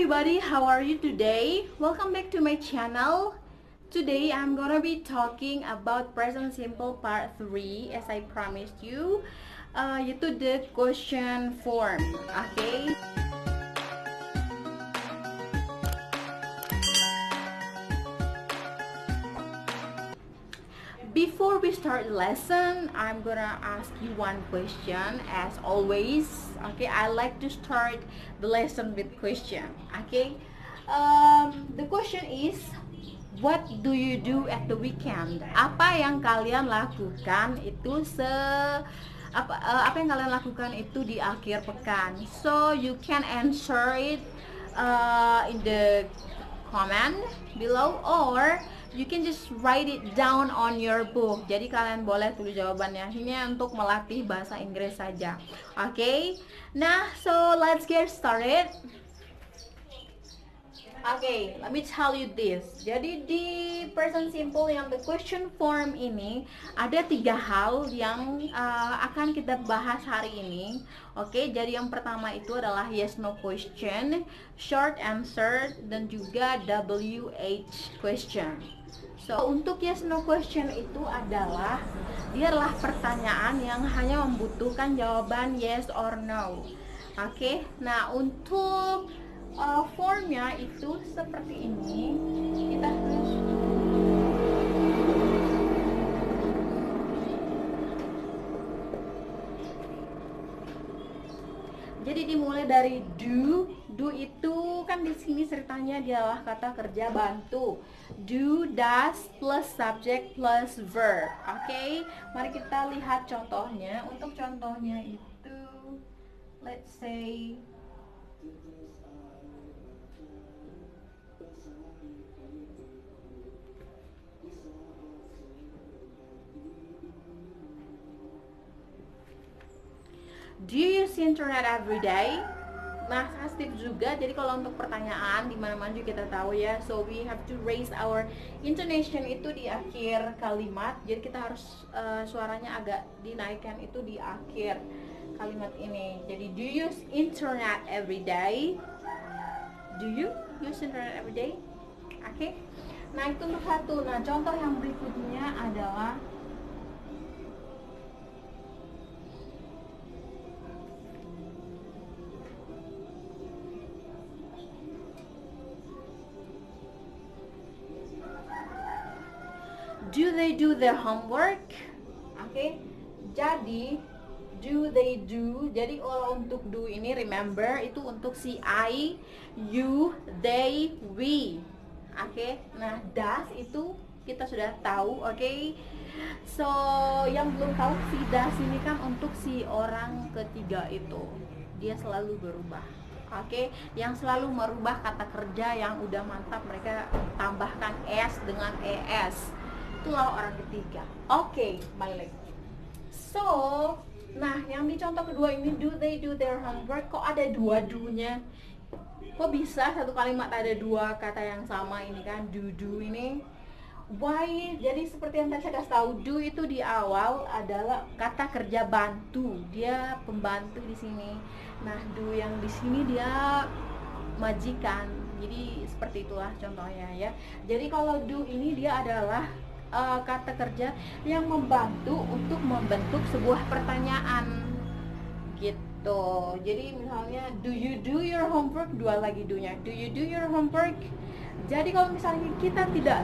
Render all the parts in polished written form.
everybody, how are you today? Welcome back to my channel. Today I'm gonna be talking about present simple part 3 as I promised you, yaitu the question form. Okay. Before we start the lesson, I'm gonna ask you one question as always. Okay, I like to start the lesson with question. Okay, the question is, what do you do at the weekend? Apa yang kalian lakukan itu apa yang kalian lakukan itu di akhir pekan? So you can answer it in the comment below, or you can just write it down on your book. Jadi kalian boleh tulis jawabannya. Ini untuk melatih bahasa Inggris saja. Oke. Nah, so let's get started. Oke, let me tell you this. Jadi di present simple yang the question form ini ada 3 hal yang akan kita bahas hari ini. Oke, jadi yang pertama itu adalah yes no question, short answer, dan juga WH question. So, untuk yes no question itu adalah dia adalah pertanyaan yang hanya membutuhkan jawaban yes or no. Oke, nah untuk formnya itu seperti ini. Kita harus jadi dimulai dari do. Do itu kan di sini ceritanya dia adalah kata kerja bantu. Do, does plus subject plus verb. Oke, mari kita lihat contohnya. Untuk contohnya itu, let's say do you use internet every day? Nah, kasih tips juga. Jadi kalau untuk pertanyaan di mana-mana juga kita tahu ya. So we have to raise our intonation itu di akhir kalimat. Jadi kita harus suaranya agak dinaikkan itu di akhir kalimat ini. Jadi do you use internet every day? Do you use internet every day? Oke. Nah, itu untuk satu. Nah, contoh yang berikutnya adalah do they do their homework? Oke, jadi do they do. Jadi kalau untuk do ini remember itu untuk si I, you, they, we. Oke, nah does itu kita sudah tahu. Oke, so yang belum tahu si does ini kan untuk si orang ketiga itu dia selalu berubah. Oke, yang selalu merubah kata kerja yang udah mantap mereka tambahkan s dengan es. Itulah orang ketiga. Oke, balik. So, nah yang di contoh kedua ini do they do their homework, kok ada dua do-nya? Kok bisa satu kalimat ada dua kata yang sama ini kan, do ini? Why? Jadi seperti yang tadi saya kasih tahu, do itu di awal adalah kata kerja bantu. Dia pembantu di sini. Nah, do yang di sini dia majikan. Jadi seperti itulah contohnya ya. Jadi kalau do ini dia adalah kata kerja yang membantu untuk membentuk sebuah pertanyaan gitu. Jadi misalnya do you do your homework, dua lagi do-nya. Do you do your homework? Jadi kalau misalnya kita tidak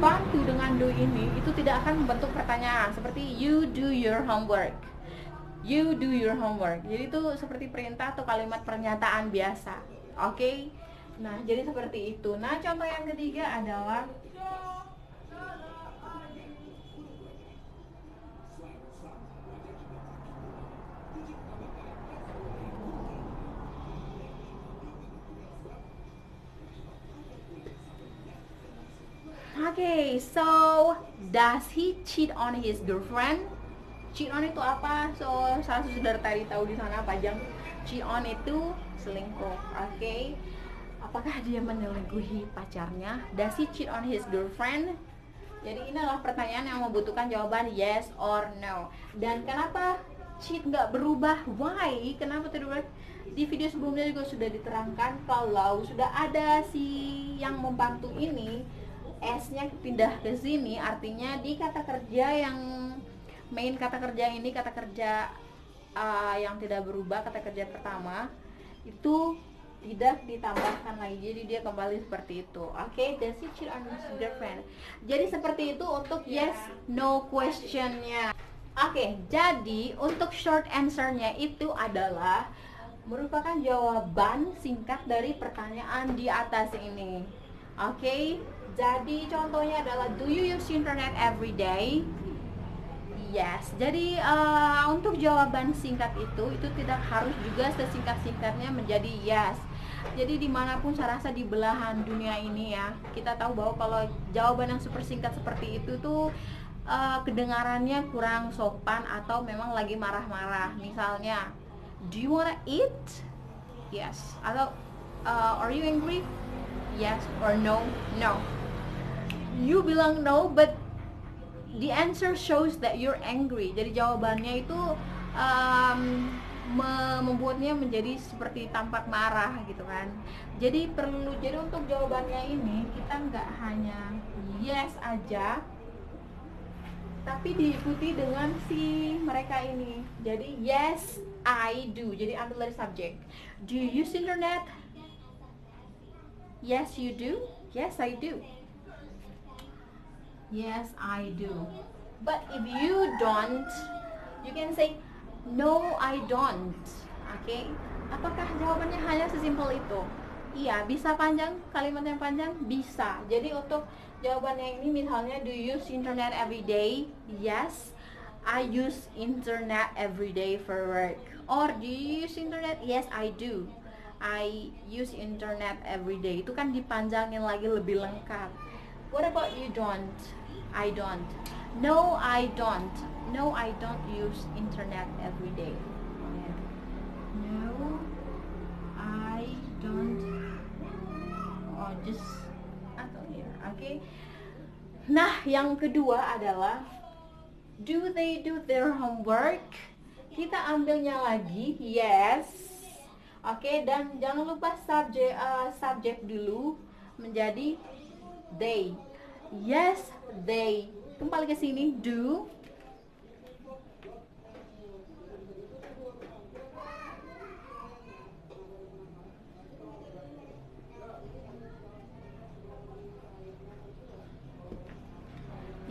bantu dengan do ini, itu tidak akan membentuk pertanyaan seperti you do your homework. You do your homework. Jadi itu seperti perintah atau kalimat pernyataan biasa. Oke? Nah, jadi seperti itu. Nah, contoh yang ketiga adalah okay, so does he cheat on his girlfriend? Cheat on itu apa? So salah satu saudara tadi tahu di sana Pajang. Cheat on itu selingkuh. Okay. Apakah dia menyelingkuhi pacarnya? Does he cheat on his girlfriend? Jadi ini adalah pertanyaan yang membutuhkan jawaban yes or no. Dan kenapa cheat nggak berubah? Why? Kenapa tidak berubah? Di video sebelumnya juga sudah diterangkan kalau sudah ada si yang membantu ini, S-nya pindah ke sini, artinya di kata kerja yang main kata kerja ini, kata kerja yang tidak berubah, kata kerja pertama itu tidak ditambahkan lagi, jadi dia kembali seperti itu. Oke, does he cheat on his girlfriend? Jadi seperti itu untuk yes no questionnya. Oke, jadi untuk short answernya itu adalah merupakan jawaban singkat dari pertanyaan di atas ini. Oke, jadi contohnya adalah do you use internet every day? Yes, jadi untuk jawaban singkat itu tidak harus juga sesingkat-singkatnya menjadi yes. Jadi dimanapun saya rasa di belahan dunia ini ya, kita tahu bahwa kalau jawaban yang super singkat seperti itu tuh kedengarannya kurang sopan atau memang lagi marah-marah. Misalnya, do you wanna eat? Yes. Atau are you angry? Yes or no? No. You bilang no, but the answer shows that you're angry. Jadi jawabannya itu membuatnya menjadi seperti tampak marah gitu kan. Jadi untuk jawabannya ini kita nggak hanya yes aja, tapi diikuti dengan si mereka ini. Jadi yes I do. Jadi ambil dari subjek. Do you use internet? Yes you do. Yes I do. Yes, I do. But if you don't, you can say no, I don't. Oke? Apakah jawabannya hanya sesimpel itu? Iya, bisa panjang, kalimat yang panjang bisa. Jadi untuk jawabannya ini misalnya do you use internet every day? Yes, I use internet every day for work. Or do you use internet? Yes, I do. I use internet every day. Itu kan dipanjangin lagi lebih lengkap. What about you don't? I don't. No, I don't. No, I don't use internet every day. No, I don't. Oh, just atau here. Okay. Nah, yang kedua adalah do they do their homework? Kita ambilnya lagi yes. Oke, dan jangan lupa subjek dulu menjadi they. Yes, they. Kembali ke sini, do.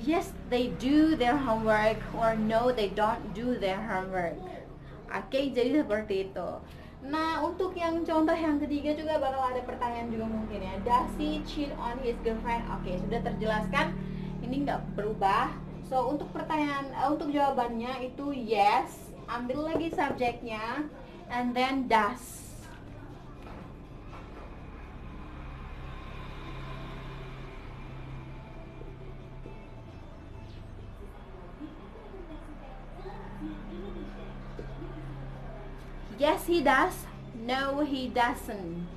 Yes, they do their homework, or no, they don't do their homework. Oke, jadi seperti itu. Nah, untuk yang contoh yang ketiga juga bakal ada pertanyaan juga mungkin ya. Does he cheat on his girlfriend? Oke, sudah terjelaskan. Ini nggak berubah. So, untuk pertanyaan, untuk jawabannya itu yes. Ambil lagi subjeknya, and then does. Yes, he does. No, he doesn't.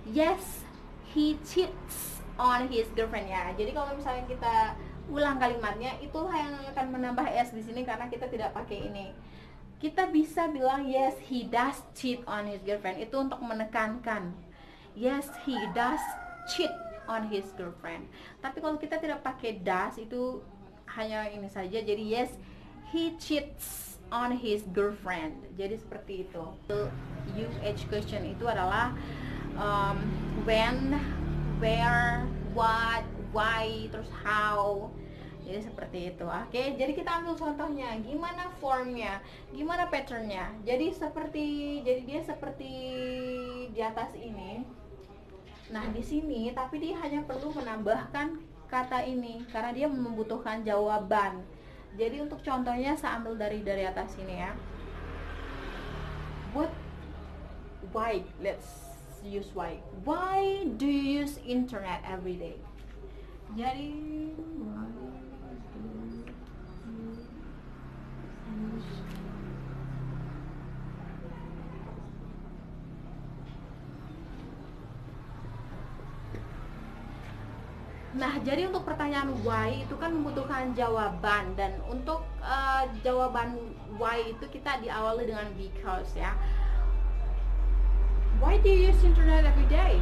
Yes, he cheats on his girlfriend ya. Jadi kalau misalnya kita ulang kalimatnya, itulah yang akan menambah s di sini karena kita tidak pakai ini. Kita bisa bilang yes, he does cheat on his girlfriend. Itu untuk menekankan. Yes, he does cheat on his girlfriend. Tapi kalau kita tidak pakai does, itu hanya ini saja. Jadi yes, he cheats on his girlfriend. Jadi seperti itu. UH question itu adalah when, where, what, why, terus how. Jadi seperti itu. Oke, jadi kita ambil contohnya. Gimana formnya? Gimana patternnya? Jadi dia seperti di atas ini. Nah, di sini tapi dia hanya perlu menambahkan kata ini karena dia membutuhkan jawaban. Jadi untuk contohnya saya ambil dari atas ini ya. Why? Let's use why. Why do you use internet every day? Jadi why do you use? Nah, jadi untuk pertanyaan why itu kan membutuhkan jawaban, dan untuk jawaban why itu kita diawali dengan because ya. Why do you use internet every day?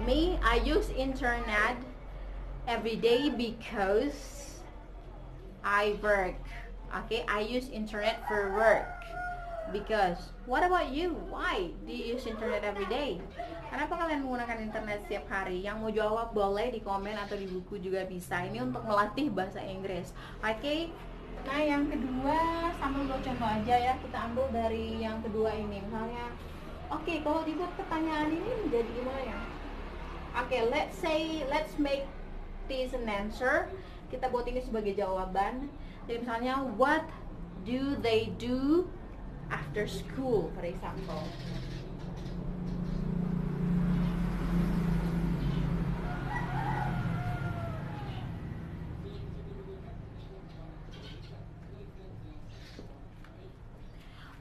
Me, I use internet every day because I work. Okay, I use internet for work. Because, what about you? Why do you use internet every day? Kenapa kalian menggunakan internet setiap hari? Yang mau jawab boleh di komen atau di buku juga bisa. Ini untuk melatih bahasa Inggris. Oke. Nah, yang kedua sambil buat contoh aja ya. Kita ambil dari yang kedua ini. Misalnya, oke, kalau dibuat pertanyaan ini menjadi gimana ya? Oke, let's make this an answer. Kita buat ini sebagai jawaban. Jadi misalnya, what do they do after school, for example.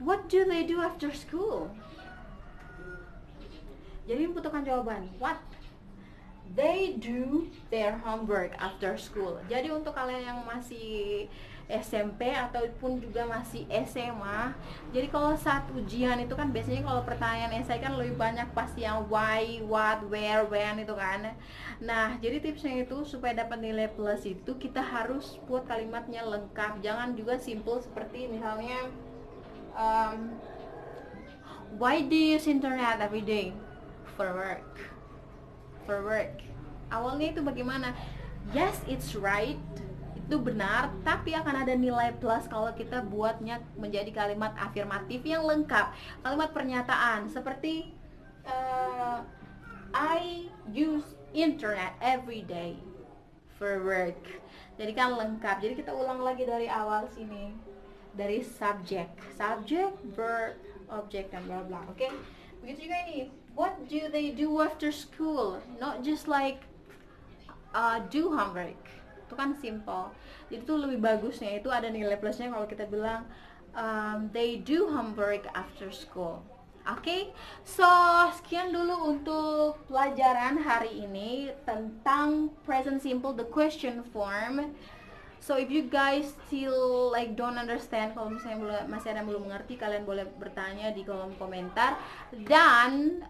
What do they do after school? Jadi membutuhkan jawaban. What? They do their homework after school. Jadi untuk kalian yang masih SMP ataupun juga masih SMA, jadi kalau saat ujian itu kan biasanya kalau pertanyaan esai kan lebih banyak pasti yang why, what, where, when itu kan. Nah, jadi tipsnya itu supaya dapat nilai plus itu kita harus buat kalimatnya lengkap. Jangan juga simple seperti misalnya why do you use internet every day? For work. Awalnya itu bagaimana? Yes, it's right, itu benar, tapi akan ada nilai plus kalau kita buatnya menjadi kalimat afirmatif yang lengkap, kalimat pernyataan seperti I use internet every day for work. Jadi kan lengkap. Jadi kita ulang lagi dari awal sini, dari subject, verb, object, dan bla bla. Oke? Begitu juga ini. What do they do after school? Not just like do homework. Itu kan simple. Jadi itu lebih bagusnya itu ada nilai plusnya kalau kita bilang they do homework after school. Oke, so sekian dulu untuk pelajaran hari ini tentang present simple, the question form. So if you guys still like don't understand, kalau misalnya masih ada yang belum mengerti, kalian boleh bertanya di kolom komentar. Dan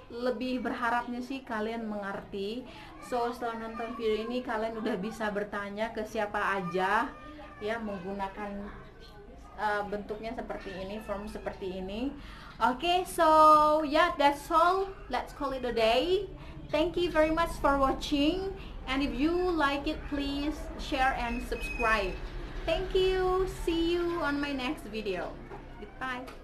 lebih berharapnya sih kalian mengerti. So setelah nonton video ini kalian udah bisa bertanya ke siapa aja ya, menggunakan bentuknya seperti ini, form seperti ini. Okay, so yeah, that's all. Let's call it a day. Thank you very much for watching. And if you like it, please share and subscribe. Thank you. See you on my next video. Goodbye.